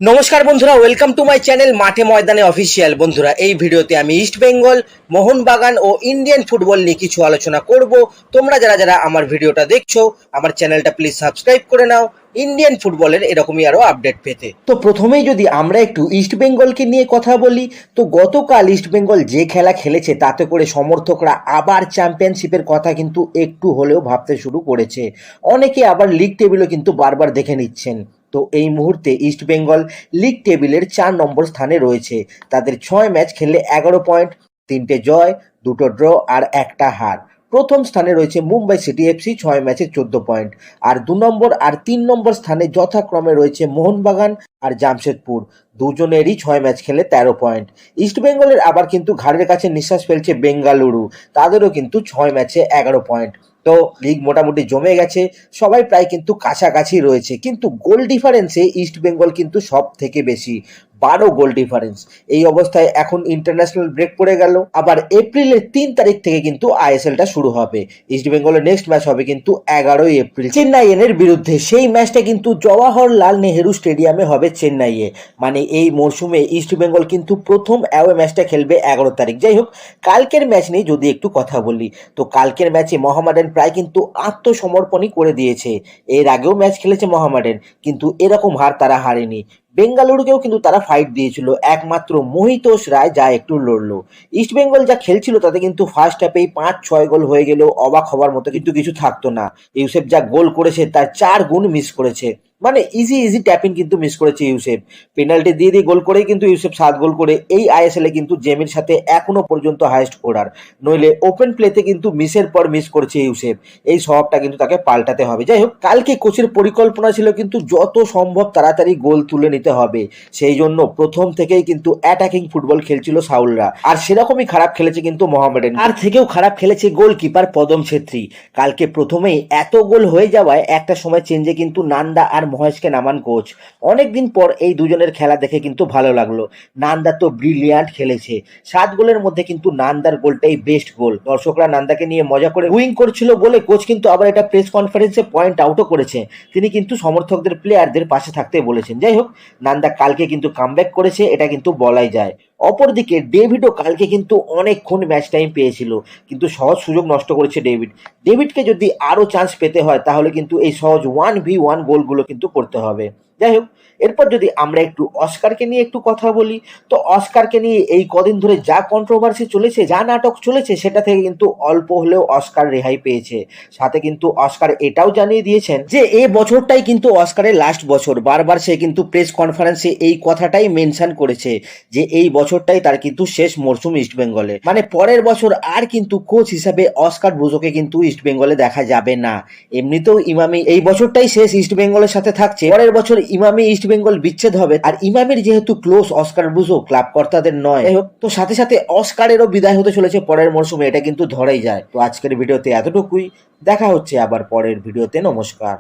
নমস্কার বন্ধুরা, welcome to my channel মাঠে ময়দানে অফিসিয়াল। বন্ধুরা, এই ভিডিওতে আমি ইস্ট বেঙ্গল, মোহনবাগান ও ইন্ডিয়ান ফুটবল নিয়ে কিছু আলোচনা করব। তোমরা যারা যারা আমার ভিডিওটা দেখছো, আমার চ্যানেলটা প্লিজ সাবস্ক্রাইব করে নাও ইন্ডিয়ান ফুটবলের এরকমই আরো আপডেট পেতে। তো প্রথমেই যদি আমরা একটু ইস্ট বেঙ্গলকে নিয়ে কথা বলি, তো গতকাল ইস্ট বেঙ্গল যে খেলা খেলেছে তাতে করে সমর্থকরা আবার চ্যাম্পিয়নশিপের কথা কিন্তু একটু হলেও ভাবতে শুরু করেছে। অনেকে আবার লিগ টেবিলও কিন্তু বারবার দেখে নিচ্ছেন। তো এই মুহূর্তে ইস্ট বেঙ্গল লিগ টেবিলের 4 নম্বর স্থানে রয়েছে। তাদের 6 ম্যাচ খেললে 11 পয়েন্ট, 3টে জয়, 2টো ড্র আর 1টা হার। প্রথম স্থানে রয়েছে মুম্বাই সিটি এফসি 6 ম্যাচে 14 পয়েন্ট। আর 2 নম্বর আর 3 নম্বর স্থানে যথাক্রমে রয়েছে মোহনবাগান আর জামশেদপুর, দুজনেরই 6 ম্যাচ খেলে 13 পয়েন্ট। ইস্ট বেঙ্গলের আবার কিন্তু ঘাড়ের কাছে নিঃশ্বাস ফেলছে বেঙ্গালুরু, তাদেরও কিন্তু 6 ম্যাচে 11 পয়েন্ট। তো লিগ মোটামুটি জমে গেছে, সবাই প্রায় কিন্তু কাছাকাছি রয়েছে, কিন্তু গোল ডিফারেন্সে ইস্ট বেঙ্গল কিন্তু সব থেকে বেশি, 12 গোল ডিফারেন্স। এই অবস্থায় এখন ইন্টারন্যাশনাল ব্রেক পড়ে গেল, আবার এপ্রিলের 3 তারিখ থেকে কিন্তু আইএসএলটা শুরু হবে। ইস্ট বেঙ্গলের নেক্সট ম্যাচ হবে কিন্তু 11ই এপ্রিল চেন্নাইয়ের বিরুদ্ধে। সেই ম্যাচটা কিন্তু জওয়াহরলাল নেহেরু স্টেডিয়ামে হবে চেন্নাইয়ে। মানে এই মরশুমে ইস্ট বেঙ্গল কিন্তু প্রথম অ্যাওয়ে ম্যাচটা খেলবে 11 তারিখ। যাই হোক, কালকের ম্যাচ নিয়ে যদি একটু কথা বলি, তো কালকের ম্যাচে মোহামেডান প্রায় কিন্তু আত্মসমর্পণই করে দিয়েছে। এর আগেও ম্যাচ খেলেছে মোহামেডান, কিন্তু এরকম হার তারা হারেনি। বেঙ্গালুরুকেও কিন্তু তারা ফাইট দিয়েছিল, একমাত্র মহিতোষ রায় যা একটু লড়লো। ইস্ট বেঙ্গল যা খেলছিল তাতে কিন্তু ফার্স্ট হাফেই 5-6 গোল হয়ে গেলেও অবাক হবার মতো কিন্তু কিছু থাকতো না। ইউসেফ যা গোল করেছে তার 4 গুণ মিস করেছে, মানে ইজি ট্যাপিং কিন্তু মিস করেছে ইউসেফ। পেনাল্টি দিয়ে গোল করেই কিন্তু ইউসেফ 7 গোল করে এই আইএসএল এ কিন্তু জেমির সাথে এখনো পর্যন্ত হাইয়েস্ট স্কোরার। নইলে ওপেন প্লেতে কিন্তু মিসের পর মিস করেছে ইউসেফ, এই স্বভাবটা কিন্তু তাকে পাল্টাতে হবে। যাই হোক, কালকে কোচের পরিকল্পনা ছিল কিন্তু যত সম্ভব তাড়াতাড়ি গোল তুলে নিতে হবে, সেই জন্য প্রথম থেকেই কিন্তু অ্যাটাকিং ফুটবল খেলছিল সাউলরা। আর সেরকমই খারাপ খেলেছে কিন্তু মোহামেডান, আর থেকেও খারাপ খেলেছে গোলকিপার পদম ছেত্রী। কালকে প্রথমেই এত গোল হয়ে যাওয়ায় একটা সময় চেঞ্জে কিন্তু নান্দা আর মহেশকে নামান কোচ। অনেকদিন পর এই দুজনের খেলা দেখে কিন্তু ভালো লাগলো। নান্দা তো ব্রিলিয়ান্ট খেলেছে, 7 গোলের মধ্যে কিন্তু নান্দার গোলটাই বেস্ট গোল। দর্শকরা নান্দাকে নিয়ে মজা করে উইং করছিল বলে কোচ কিন্তু আবার এটা প্রেস কনফারেন্সে পয়েন্ট আউটও করেছে। তিনি কিন্তু সমর্থকদের প্লেয়ারদের পাশে থাকতে বলেছেন। যাই হোক, নান্দা কালকে কিন্তু কামব্যাক করেছে, এটা কিন্তু বলাই যায়। অপরদিকে ডেভিডও কালকে কিন্তু অনেকক্ষণ ম্যাচ টাইম পেয়েছিল, কিন্তু সহজ সুযোগ নষ্ট করেছে ডেভিডকে যদি আরো চান্স পেতে হয় তাহলে কিন্তু এই সহজ 1v1 গোলগুলো কিন্তু করতে হবে। যাই হোক, এরপর যদি আমরা একটু অস্কারকে নিয়ে একটু কথা বলি, তো অস্কারকে নিয়ে এই কদিন ধরে যা কন্ট্রোভার্সি চলেছে, যা নাটক চলেছে, সেটা থেকে কিন্তু অল্প হলেও অস্কার রেহাই পেয়েছে। সাথে কিন্তু অস্কার এটাও জানিয়ে দিয়েছেন যে এই বছরটাই কিন্তু অস্কারের লাস্ট বছর। বারবার সে কিন্তু প্রেস কনফারেন্সে এই কথাটাই মেনশন করেছে যে এই বছরটাই তার কিন্তু শেষ মরশুম ইস্ট বেঙ্গলে। মানে পরের বছর আর কিন্তু কোচ হিসাবে অস্কার ব্রুজোকে কিন্তু ইস্ট বেঙ্গলে দেখা যাবে না। এমনিতেও ইমামি এই বছরটাই শেষ ইস্ট বেঙ্গলের সাথে থাকছে, পরের বছর ইমামি ইস্ট বেঙ্গল বিচ্ছেদ হবে। আর ইমামির যেহেতু ক্লোজ অস্কার ব্রুজো, ক্লাব কর্তাদের নয়, তো সাথে সাথে অস্কারেরও বিদায় হতে চলেছে পরের মরশুমে, এটা কিন্তু ধরেই যায়। তো আজকের ভিডিওতে এতটুকুই, দেখা হচ্ছে আবার পরের ভিডিওতে। নমস্কার।